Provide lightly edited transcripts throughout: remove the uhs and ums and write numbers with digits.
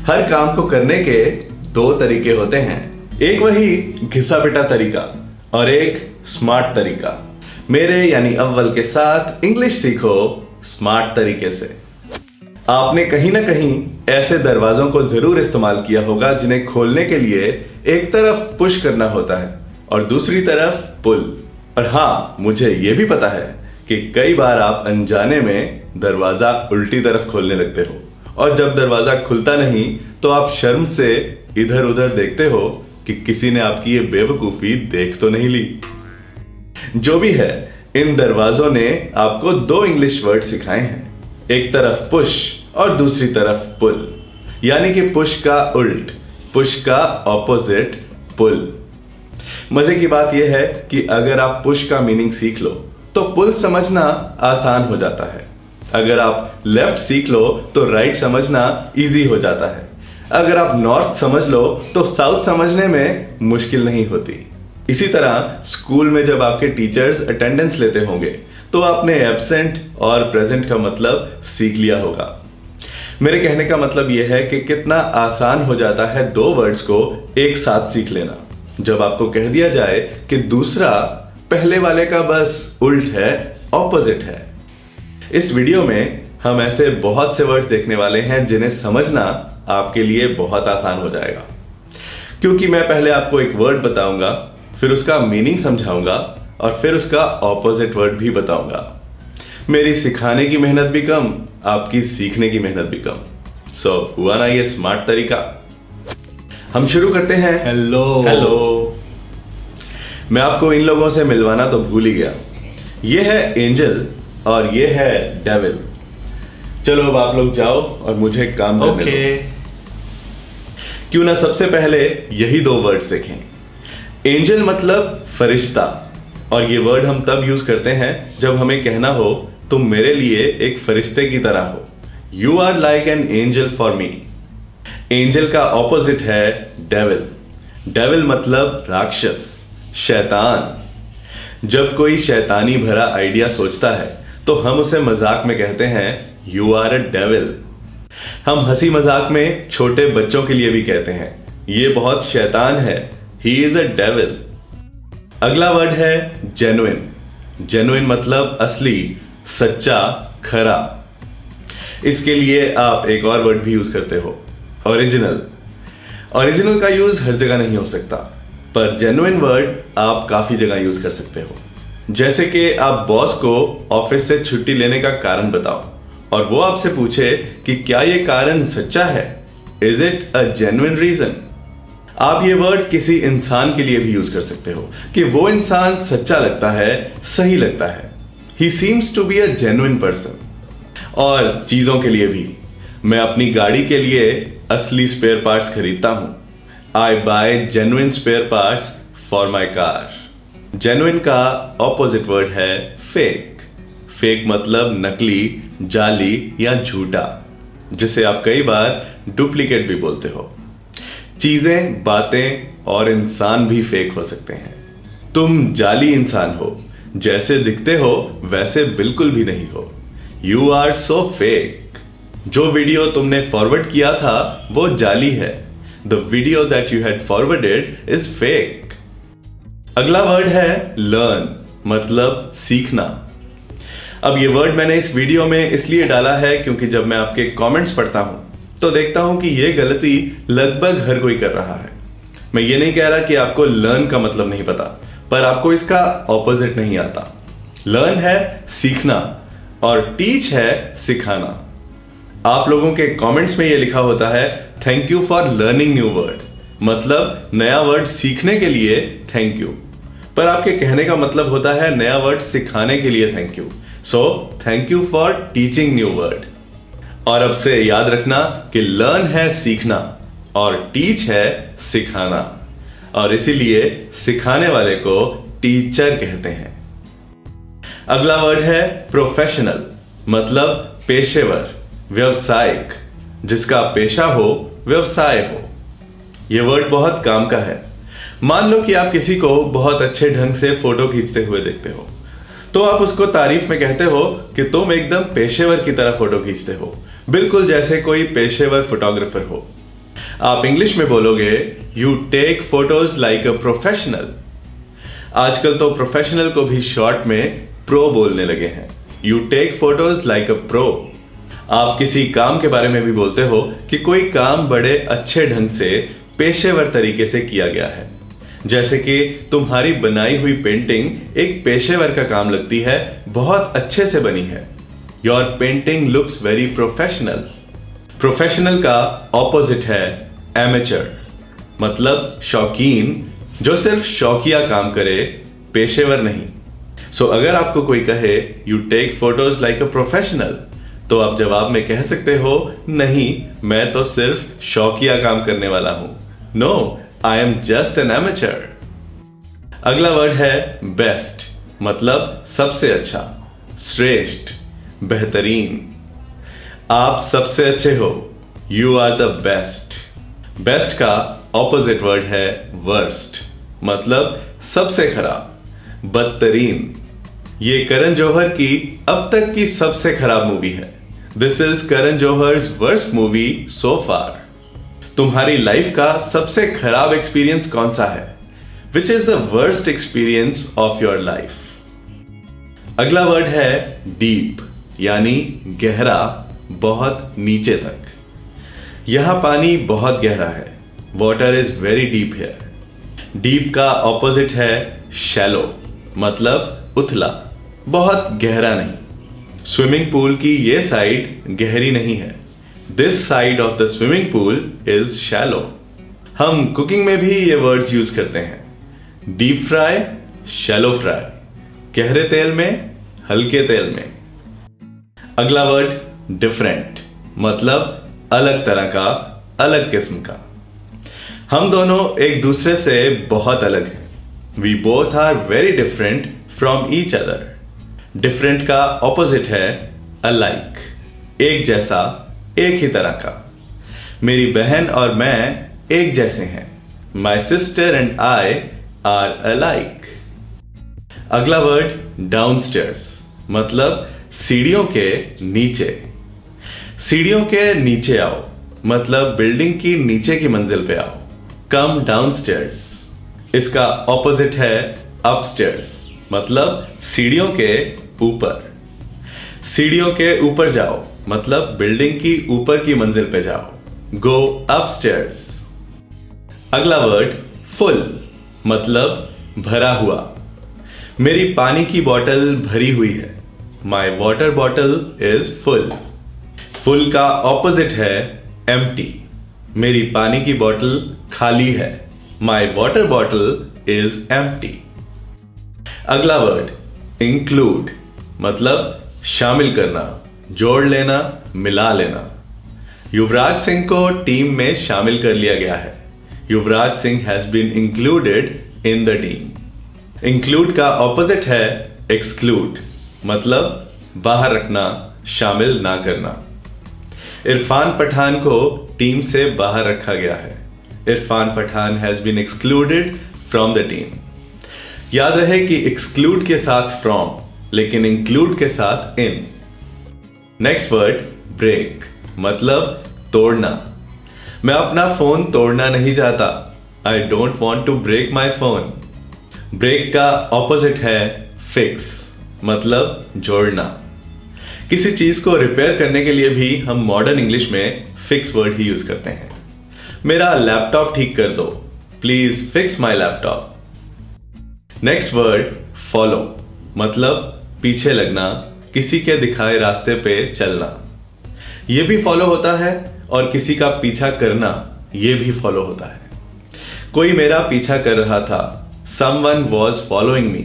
हर काम को करने के दो तरीके होते हैं, एक वही घिसा पिटा तरीका और एक स्मार्ट तरीका। मेरे यानी अव्वल के साथ इंग्लिश सीखो स्मार्ट तरीके से। आपने कहीं ना कहीं ऐसे दरवाजों को जरूर इस्तेमाल किया होगा जिन्हें खोलने के लिए एक तरफ पुश करना होता है और दूसरी तरफ पुल। और हाँ, मुझे यह भी पता है कि कई बार आप अनजाने में दरवाजा उल्टी तरफ खोलने लगते हो और जब दरवाजा खुलता नहीं तो आप शर्म से इधर उधर देखते हो कि किसी ने आपकी ये बेवकूफी देख तो नहीं ली। जो भी है, इन दरवाजों ने आपको दो इंग्लिश वर्ड सिखाए हैं, एक तरफ पुश और दूसरी तरफ पुल। यानी कि पुश का उल्ट, पुश का ऑपोजिट पुल। मजे की बात यह है कि अगर आप पुश का मीनिंग सीख लो तो पुल समझना आसान हो जाता है। अगर आप लेफ्ट सीख लो तो राइट समझना इजी हो जाता है। अगर आप नॉर्थ समझ लो तो साउथ समझने में मुश्किल नहीं होती। इसी तरह स्कूल में जब आपके टीचर्स अटेंडेंस लेते होंगे तो आपने एब्सेंट और प्रेजेंट का मतलब सीख लिया होगा। मेरे कहने का मतलब यह है कि कितना आसान हो जाता है दो वर्ड्स को एक साथ सीख लेना जब आपको कह दिया जाए कि दूसरा पहले वाले का बस उल्ट है, ऑपोजिट है। इस वीडियो में हम ऐसे बहुत से वर्ड्स देखने वाले हैं जिन्हें समझना आपके लिए बहुत आसान हो जाएगा, क्योंकि मैं पहले आपको एक वर्ड बताऊंगा, फिर उसका मीनिंग समझाऊंगा और फिर उसका ऑपोजिट वर्ड भी बताऊंगा। मेरी सिखाने की मेहनत भी कम, आपकी सीखने की मेहनत भी कम। सो हुआ ना ये स्मार्ट तरीका। हम शुरू करते हैं। हेलो। मैं आपको इन लोगों से मिलवाना तो भूल ही गया। ये है एंजल और ये है डेविल। चलो अब आप लोग जाओ और मुझे काम करने दो। क्यों ना सबसे पहले यही दो वर्ड सीखें। एंजल मतलब फरिश्ता, और ये वर्ड हम तब यूज करते हैं जब हमें कहना हो तुम मेरे लिए एक फरिश्ते की तरह हो। You are like an angel for me. Angel का ऑपोजिट है डेविल। डेविल मतलब राक्षस, शैतान। जब कोई शैतानी भरा आइडिया सोचता है तो हम उसे मजाक में कहते हैं यू आर अ डेविल। हम हंसी मजाक में छोटे बच्चों के लिए भी कहते हैं ये बहुत शैतान है, ही इज अ डेविल। अगला वर्ड है जेन्युइन। जेन्युइन मतलब असली, सच्चा, खरा। इसके लिए आप एक और वर्ड भी यूज करते हो, ओरिजिनल। ओरिजिनल का यूज हर जगह नहीं हो सकता, पर जेन्युइन वर्ड आप काफी जगह यूज कर सकते हो। जैसे कि आप बॉस को ऑफिस से छुट्टी लेने का कारण बताओ और वो आपसे पूछे कि क्या ये कारण सच्चा है, is it a genuine reason. आप ये वर्ड किसी इंसान के लिए भी यूज कर सकते हो कि वो इंसान सच्चा लगता है, सही लगता है, he seems to be a genuine person. और चीजों के लिए भी, मैं अपनी गाड़ी के लिए असली स्पेयर पार्ट्स खरीदता हूं। I buy genuine spare parts for my car. Genuine का ऑपोजिट वर्ड है फेक। फेक मतलब नकली, जाली या झूठा, जिसे आप कई बार डुप्लीकेट भी बोलते हो। चीजें, बातें और इंसान भी फेक हो सकते हैं। तुम जाली इंसान हो, जैसे दिखते हो वैसे बिल्कुल भी नहीं हो। You are so fake. जो वीडियो तुमने फॉरवर्ड किया था वो जाली है। The video that you had forwarded is fake. अगला वर्ड है लर्न, मतलब सीखना। अब ये वर्ड मैंने इस वीडियो में इसलिए डाला है क्योंकि जब मैं आपके कमेंट्स पढ़ता हूं तो देखता हूं कि ये गलती लगभग हर कोई कर रहा है। मैं ये नहीं कह रहा कि आपको लर्न का मतलब नहीं पता, पर आपको इसका ऑपोजिट नहीं आता। लर्न है सीखना और टीच है सिखाना। आप लोगों के कमेंट्स में ये लिखा होता है thank you for learning new word, मतलब नया वर्ड सीखने के लिए थैंक यू। पर आपके कहने का मतलब होता है नया वर्ड सिखाने के लिए thank you. So thank you for teaching new word. और अब से याद रखना कि लर्न है सीखना और टीच है सिखाना, और इसीलिए सिखाने वाले को टीचर कहते हैं। अगला वर्ड है प्रोफेशनल, मतलब पेशेवर, व्यवसायिक, जिसका पेशा हो, व्यवसाय हो। यह वर्ड बहुत काम का है। मान लो कि आप किसी को बहुत अच्छे ढंग से फोटो खींचते हुए देखते हो, तो आप उसको तारीफ में कहते हो कि तुम एकदम पेशेवर की तरह फोटो खींचते हो, बिल्कुल जैसे कोई पेशेवर फोटोग्राफर हो। आप इंग्लिश में बोलोगे you take photos like a professional. आजकल तो प्रोफेशनल को भी शॉर्ट में प्रो बोलने लगे हैं। You take photos like a pro. आप किसी काम के बारे में भी बोलते हो कि कोई काम बड़े अच्छे ढंग से पेशेवर तरीके से किया गया है। जैसे कि तुम्हारी बनाई हुई पेंटिंग एक पेशेवर का काम लगती है, बहुत अच्छे से बनी है। Your painting looks very professional. Professional का ऑपोजिट है एमेचर, मतलब शौकीन, जो सिर्फ शौकिया काम करे, पेशेवर नहीं। सो अगर आपको कोई कहे you take photos like a professional, तो आप जवाब में कह सकते हो नहीं, मैं तो सिर्फ शौकिया काम करने वाला हूं। No, I am just an amateur. अगला वर्ड है बेस्ट, मतलब सबसे अच्छा, श्रेष्ठ, बेहतरीन। आप सबसे अच्छे हो, you are the best. Best का ऑपोजिट वर्ड है वर्स्ट, मतलब सबसे खराब, बदतरीन। ये करण जौहर की अब तक की सबसे खराब मूवी है। This is Karan Johar's worst movie so far. तुम्हारी लाइफ का सबसे खराब एक्सपीरियंस कौन सा है? Which is the worst experience of your life? अगला वर्ड है डीप, यानी गहरा, बहुत नीचे तक। यहां पानी बहुत गहरा है। Water is very deep here. Deep का ऑपोजिट है शैलो, मतलब उथला, बहुत गहरा नहीं। स्विमिंग पूल की ये साइड गहरी नहीं है। This side of the swimming pool is shallow. हम कुकिंग में भी ये वर्ड्स यूज करते हैं। डीप फ्राई, शैलो फ्राई, गहरे तेल में, हल्के तेल में। अगला वर्ड डिफरेंट, मतलब अलग तरह का, अलग किस्म का। हम दोनों एक दूसरे से बहुत अलग हैं। We both are very different from each other. Different का ऑपोजिट है अलाइक, एक जैसा, एक ही तरह का। मेरी बहन और मैं एक जैसे हैं। My sister and I R alike. अगला वर्ड डाउनस्टेयर्स, मतलब सीढ़ियों के नीचे। सीढ़ियों के नीचे आओ, मतलब बिल्डिंग की नीचे की मंजिल पे आओ। कम डाउनस्टेयर्स। इसका ऑपोजिट है अपस्टेयर्स, मतलब सीढ़ियों के ऊपर। सीढ़ियों के ऊपर जाओ, मतलब बिल्डिंग की ऊपर की मंजिल पे जाओ। गो अपस्टेयर्स। अगला वर्ड फुल, मतलब भरा हुआ। मेरी पानी की बोतल भरी हुई है। My water bottle is full. Full का ऑपोजिट है एम्प्टी। मेरी पानी की बोतल खाली है। My water bottle is empty. अगला वर्ड इंक्लूड, मतलब शामिल करना, जोड़ लेना, मिला लेना। युवराज सिंह को टीम में शामिल कर लिया गया है। Yuvraj Singh has been included in the team. Include का ऑपोजिट है एक्सक्लूड, मतलब बाहर रखना, शामिल ना करना। इरफान पठान को टीम से बाहर रखा गया है। Irfan Pathan has been excluded from the team. याद रहे कि एक्सक्लूड के साथ फ्रॉम, लेकिन इंक्लूड के साथ इन। नेक्स्ट वर्ड ब्रेक, मतलब तोड़ना। मैं अपना फोन तोड़ना नहीं चाहता। I don't want to break my phone. Break का ऑपोजिट है फिक्स, मतलब जोड़ना। किसी चीज को रिपेयर करने के लिए भी हम मॉडर्न इंग्लिश में फिक्स वर्ड ही यूज करते हैं। मेरा लैपटॉप ठीक कर दो, please fix my laptop. Next word follow, मतलब पीछे लगना, किसी के दिखाए रास्ते पे चलना। यह भी फॉलो होता है, और किसी का पीछा करना, यह भी फॉलो होता है। कोई मेरा पीछा कर रहा था। Someone was following me।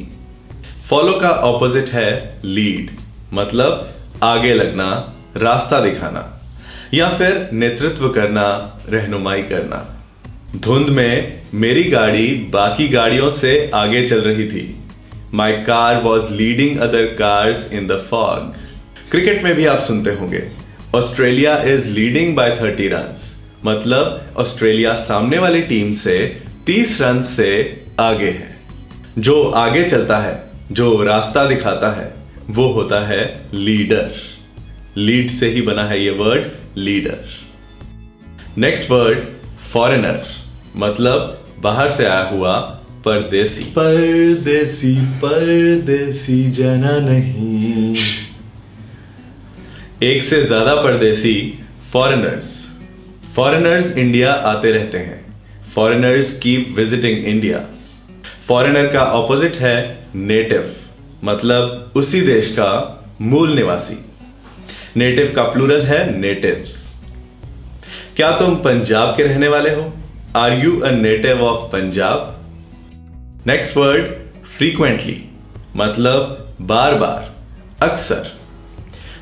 Follow का ऑपोजिट है लीड, मतलब आगे लगना, रास्ता दिखाना, या फिर नेतृत्व करना, रहनुमाई करना। धुंध में मेरी गाड़ी बाकी गाड़ियों से आगे चल रही थी। My car was leading other cars in the fog. Cricket में भी आप सुनते होंगे Australia is leading by 30 runs, मतलब ऑस्ट्रेलिया सामने वाली टीम से 30 रन से आगे है। जो आगे चलता है, जो रास्ता दिखाता है, वो होता है लीडर। लीड से ही बना है ये word leader. Next word foreigner मतलब बाहर से आया हुआ परदेसी। परदेसी परदेसी जाना नहीं। एक से ज्यादा परदेसी फॉरेनर्स। फॉरेनर्स इंडिया आते रहते हैं। Foreigners keep visiting India. Foreigner का ऑपोजिट है नेटिव मतलब उसी देश का मूल निवासी। नेटिव का प्लूरल है नेटिव्स। क्या तुम पंजाब के रहने वाले हो? Are you a native of Punjab? Next word frequently मतलब बार बार, अक्सर।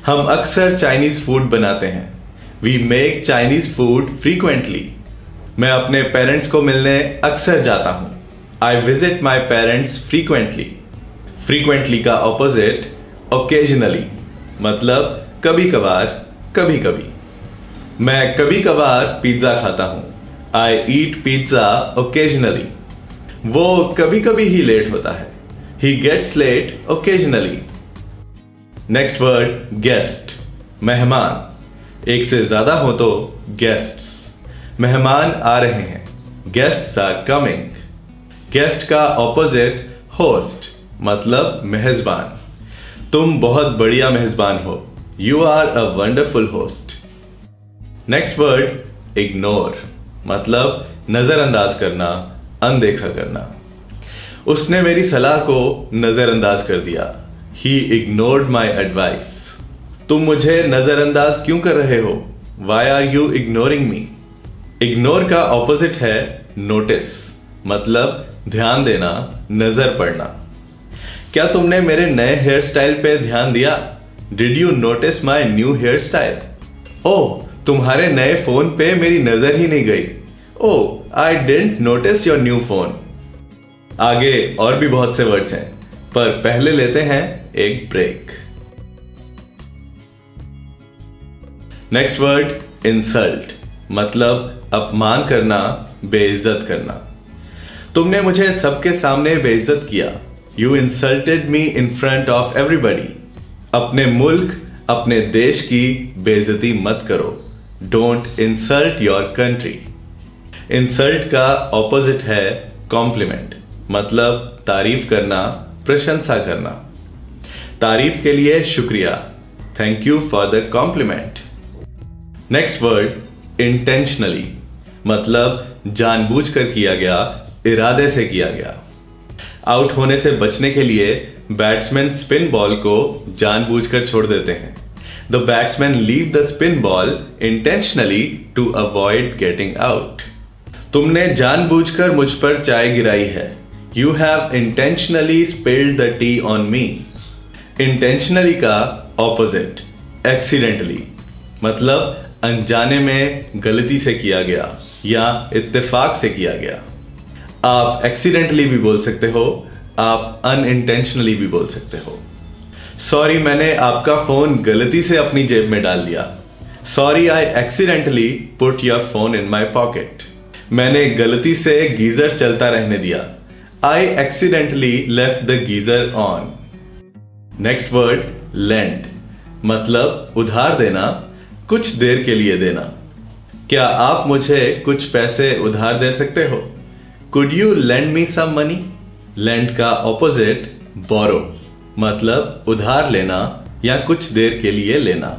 हम अक्सर चाइनीज फूड बनाते हैं। We make Chinese food frequently. मैं अपने पेरेंट्स को मिलने अक्सर जाता हूं। I visit my parents frequently. Frequently का ऑपोजिट ओकेजनली मतलब कभी कभार, कभी कभी। मैं कभी कभार पिज्जा खाता हूं। I eat pizza occasionally. वो कभी कभी ही लेट होता है। He gets late occasionally. Next word guest मेहमान। एक से ज्यादा हो तो गेस्ट्स। मेहमान आ रहे हैं। Guests are coming. गेस्ट का ऑपोजिट होस्ट मतलब मेहजबान। तुम बहुत बढ़िया मेहजबान हो। You are a wonderful host. Next word ignore मतलब नजरअंदाज करना, अनदेखा करना। उसने मेरी सलाह को नजरअंदाज कर दिया। He ignored my advice. तुम मुझे नजरअंदाज क्यों कर रहे हो? Why are you ignoring me? Ignore का ऑपोजिट है नोटिस मतलब ध्यान देना, नजर पड़ना। क्या तुमने मेरे नए हेयर स्टाइल पे ध्यान दिया? Did you notice my new hair style? Oh, तुम्हारे नए फोन पे मेरी नजर ही नहीं गई। Oh, I didn't notice your new phone. आगे और भी बहुत से वर्ड्स हैं, पर पहले लेते हैं एक ब्रेक। नेक्स्ट वर्ड इंसल्ट मतलब अपमान करना, बेइज्जत करना। तुमने मुझे सबके सामने बेइज्जत किया। You insulted me in front of everybody. अपने मुल्क, अपने देश की बेइज्जती मत करो। Don't insult your country. Insult का ऑपोजिट है कॉम्प्लीमेंट मतलब तारीफ करना, प्रशंसा करना। तारीफ के लिए शुक्रिया। Thank you for the compliment. Next word intentionally मतलब जानबूझकर किया गया, इरादे से किया गया। आउट होने से बचने के लिए बैट्समैन स्पिन बॉल को जानबूझकर छोड़ देते हैं। The batsman leave the spin ball intentionally to avoid getting out. तुमने जानबूझकर मुझ पर चाय गिराई है। You have intentionally spilled the tea on me. Intentionally का ऑपोजिट एक्सीडेंटली मतलब अनजाने में, गलती से किया गया या इत्तेफाक से किया गया। आप एक्सीडेंटली भी बोल सकते हो, आप अनइंटेंशनली भी बोल सकते हो। सॉरी, मैंने आपका फोन गलती से अपनी जेब में डाल दिया। Sorry, I accidentally put your phone in my pocket. मैंने गलती से गीजर चलता रहने दिया। I accidentally left the geyser on. Next word lend मतलब उधार देना, कुछ देर के लिए देना। क्या आप मुझे कुछ पैसे उधार दे सकते हो? Could you lend me some money? Lend का ऑपोजिट borrow मतलब उधार लेना या कुछ देर के लिए लेना।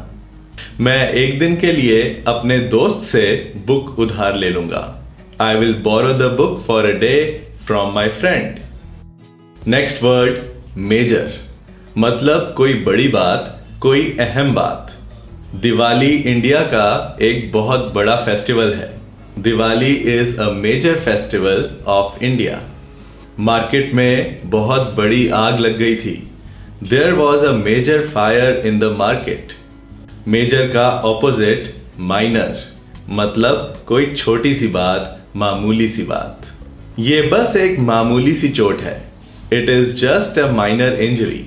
मैं एक दिन के लिए अपने दोस्त से बुक उधार ले लूंगा। I will borrow the book for a day from my friend. Next word major मतलब कोई बड़ी बात, कोई अहम बात। दिवाली इंडिया का एक बहुत बड़ा फेस्टिवल है। Diwali is a major festival of India. Market में बहुत बड़ी आग लग गई थी। There was a major fire in the market. Major का ऑपोजिट माइनर मतलब कोई छोटी सी बात, मामूली सी बात। ये बस एक मामूली सी चोट है। It is just a minor injury.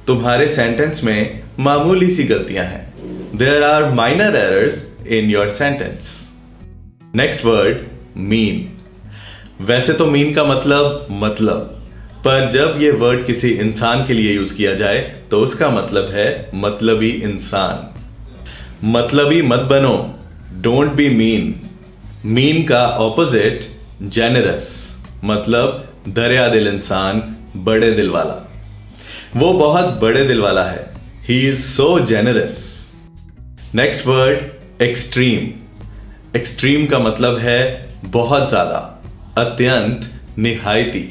तुम्हारे सेंटेंस में मामूली सी गलतियां हैं। There are minor errors in your sentence. Next word mean. वैसे तो मीन का मतलब, पर जब यह वर्ड किसी इंसान के लिए यूज किया जाए तो उसका मतलब है मतलबी इंसान। मतलबी मत बनो, डोंट बी मीन। मीन का ऑपोजिट जेनरस, मतलब दरिया दिल इंसान, बड़े दिल वाला। वो बहुत बड़े दिल वाला है। He is so generous. Next word extreme. Extreme का मतलब है बहुत ज्यादा, अत्यंत, निहायती।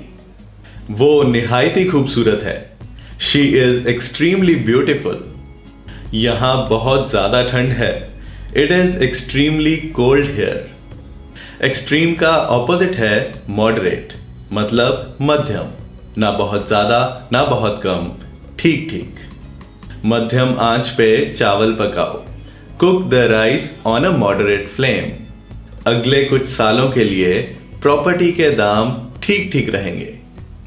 वो निहायती खूबसूरत है। She is extremely beautiful. यहां बहुत ज्यादा ठंड है। It is extremely cold here. Extreme का ऑपोजिट है मॉडरेट, मतलब मध्यम, ना बहुत ज्यादा ना बहुत कम, ठीक ठीक। मध्यम आंच पे चावल पकाओ। Cook the rice on a moderate flame. अगले कुछ सालों के लिए प्रॉपर्टी के दाम ठीक ठीक रहेंगे।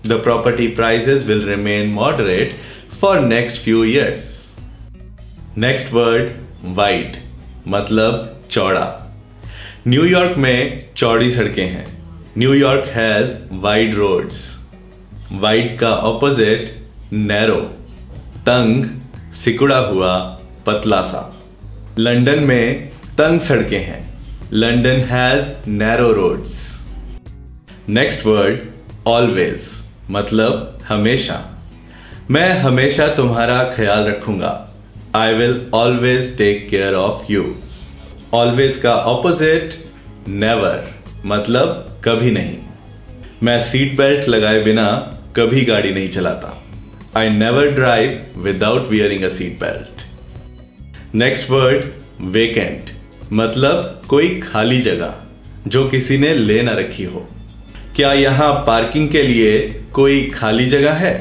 The property prices will remain moderate for next few years. Next word wide, मतलब चौड़ा। न्यूयॉर्क में चौड़ी सड़कें हैं। New York has wide roads. Wide का ऑपोजिट नैरो, तंग, सिकुड़ा हुआ, पतला सा। लंदन में तंग सड़कें हैं। London has narrow roads. Next word always, मतलब हमेशा। मैं हमेशा तुम्हारा ख्याल रखूंगा। I will always take care of you. Always का ऑपोजिट नेवर, मतलब कभी नहीं। मैं सीट बेल्ट लगाए बिना कभी गाड़ी नहीं चलाता। I never drive without wearing a seat belt. Next word vacant, मतलब कोई खाली जगह जो किसी ने ले ना रखी हो। क्या यहां पार्किंग के लिए कोई खाली जगह है?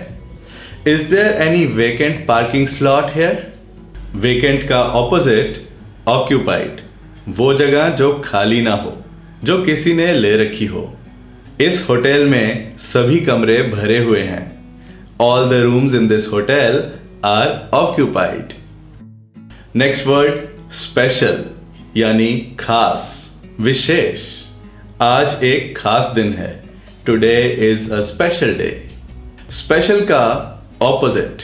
Is there any vacant parking slot here? Vacant का ऑपोजिट ऑक्यूपाइड, वो जगह जो खाली ना हो, जो किसी ने ले रखी हो। इस होटल में सभी कमरे भरे हुए हैं। All the rooms in this hotel are occupied. Next word special, यानी खास, विशेष। आज एक खास दिन है। Today is a special day. Special का ऑपोजिट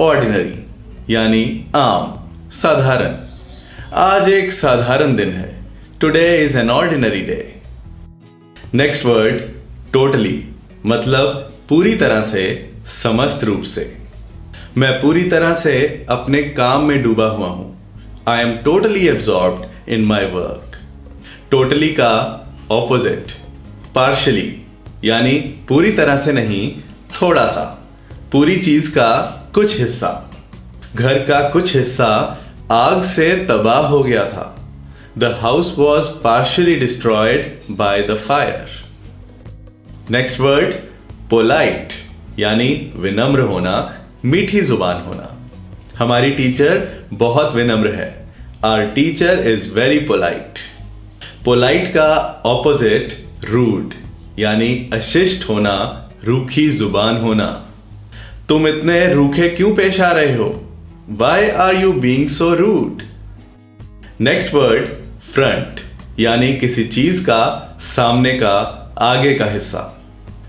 ऑर्डिनरी, यानी आम, साधारण। आज एक साधारण दिन है। Today is an ordinary day. Next word totally, मतलब पूरी तरह से, समस्त रूप से। मैं पूरी तरह से अपने काम में डूबा हुआ हूं। I am totally absorbed in my work. Totally का ऑपोजिट पार्शली, यानी पूरी तरह से नहीं, थोड़ा सा, पूरी चीज का कुछ हिस्सा। घर का कुछ हिस्सा आग से तबाह हो गया था। The house was partially destroyed by the fire. Next word polite, यानी विनम्र होना, मीठी जुबान होना। हमारी टीचर बहुत विनम्र है। Our teacher is very polite. Polite का ऑपोजिट रूड, यानी अशिष्ट होना, रूखी जुबान होना। तुम इतने रूखे क्यों पेश आ रहे हो? Why are you being so rude? Next word front, यानी किसी चीज का सामने का, आगे का हिस्सा।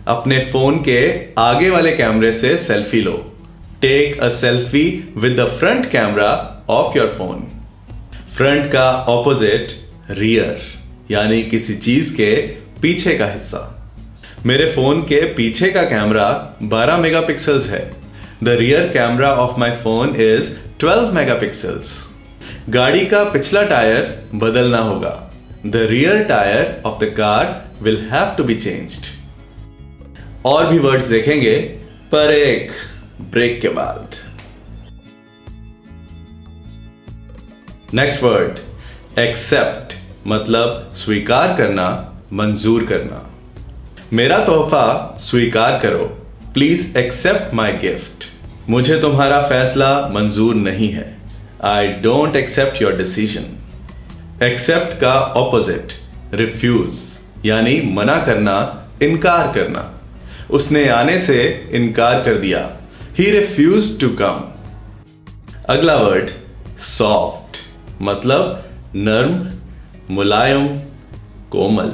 अपने फोन के आगे वाले कैमरे से सेल्फी लो। Take a selfie with the front camera of your phone. Front का ऑपोजिट रियर, यानी किसी चीज के पीछे का हिस्सा। मेरे फोन के पीछे का कैमरा 12 मेगापिक्सल्स है। The rear camera of my phone is 12 megapixels. गाड़ी का पिछला टायर बदलना होगा। The rear tyre of the car will have to be changed. और भी वर्ड्स देखेंगे, पर एक ब्रेक के बाद। नेक्स्ट वर्ड एक्सेप्ट, मतलब स्वीकार करना, मंजूर करना। मेरा तोहफा स्वीकार करो। Please accept my gift. मुझे तुम्हारा फैसला मंजूर नहीं है। I don't accept your decision. Accept का ऑपोजिट रिफ्यूज, यानी मना करना, इनकार करना। उसने आने से इनकार कर दिया। He refused to come. अगला वर्ड सॉफ्ट, मतलब नर्म, मुलायम, कोमल।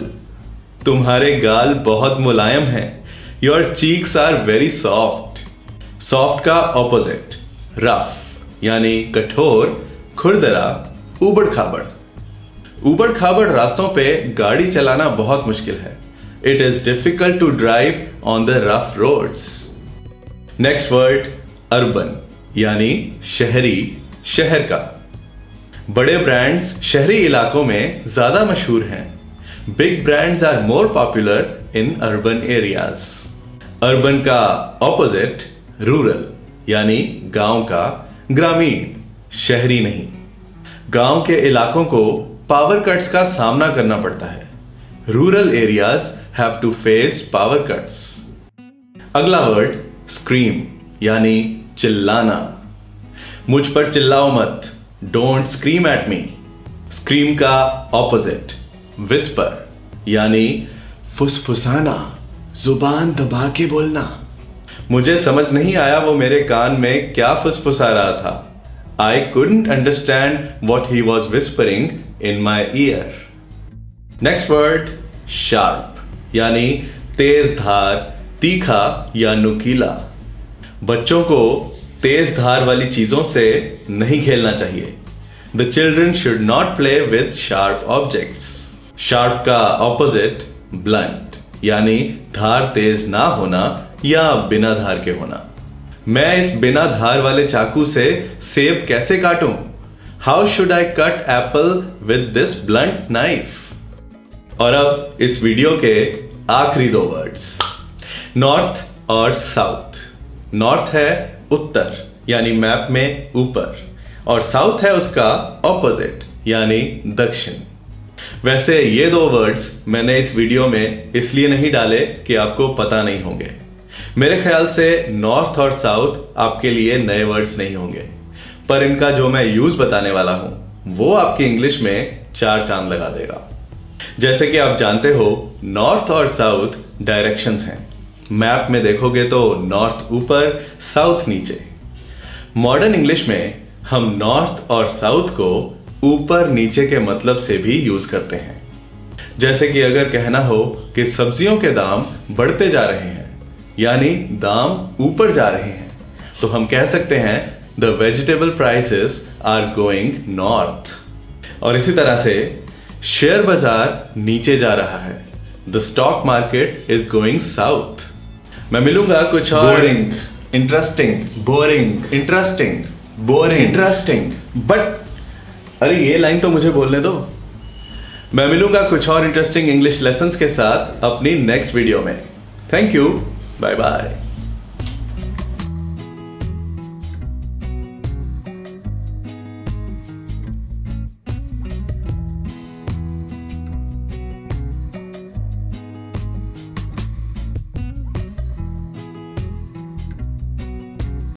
तुम्हारे गाल बहुत मुलायम हैं। Your cheeks are very soft. Soft का ऑपोजिट रफ, यानी कठोर, खुरदरा, उबड़ खाबड़। ऊबड़ खाबड़ रास्तों पे गाड़ी चलाना बहुत मुश्किल है। It is difficult to drive on the rough roads. Next word urban, यानी शहरी, शहर का। बड़े ब्रांड्स शहरी इलाकों में ज्यादा मशहूर हैं। Big brands are more popular in urban areas. Urban का ऑपोजिट रूरल, यानी गांव का, ग्रामीण, शहरी नहीं। गांव के इलाकों को पावर कट्स का सामना करना पड़ता है। Rural areas have to face power cuts. अगला वर्ड स्क्रीम, यानी चिल्लाना। मुझ पर चिल्लाओ मत, don't scream at me. Scream का ऑपोजिट विस्पर, यानी फुसफुसाना, जुबान दबा के बोलना। मुझे समझ नहीं आया वो मेरे कान में क्या फुसफुसा रहा था। I couldn't understand what he was whispering in my year. Next word sharp, यानी तेज धार, तीखा या नुकीला। बच्चों को तेज धार वाली चीजों से नहीं खेलना चाहिए। The children should not play with sharp objects. Sharp का ऑपोजिट ब्लंट, यानी धार तेज ना होना या बिना धार के होना। मैं इस बिना धार वाले चाकू से सेब कैसे काटूं? How should I cut apple with this blunt knife? और अब इस वीडियो के आखिरी दो वर्ड्स, नॉर्थ और साउथ। नॉर्थ है उत्तर, यानी मैप में ऊपर, और साउथ है उसका ऑपोजिट, यानी दक्षिण। वैसे ये दो वर्ड्स मैंने इस वीडियो में इसलिए नहीं डाले कि आपको पता नहीं होंगे। मेरे ख्याल से नॉर्थ और साउथ आपके लिए नए वर्ड्स नहीं होंगे, पर इनका जो मैं यूज बताने वाला हूं वो आपकी इंग्लिश में 4 चांद लगा देगा। जैसे कि आप जानते हो, नॉर्थ और साउथ डायरेक्शंस हैं। मैप में देखोगे तो नॉर्थ ऊपर, साउथ नीचे। मॉडर्न इंग्लिश में हम नॉर्थ और साउथ को ऊपर नीचे के मतलब से भी यूज करते हैं। जैसे कि अगर कहना हो कि सब्जियों के दाम बढ़ते जा रहे हैं, यानी दाम ऊपर जा रहे हैं, तो हम कह सकते हैं the vegetable prices are going north. और इसी तरह से शेयर बाजार नीचे जा रहा है, the stock market is going south. मैं मिलूंगा कुछ और boring, interesting, boring, interesting, boring, interesting, but अरे ये लाइन तो मुझे बोलने दो। मैं मिलूंगा कुछ और इंटरेस्टिंग इंग्लिश लेसन्स के साथ अपनी नेक्स्ट वीडियो में। Thank you, bye bye.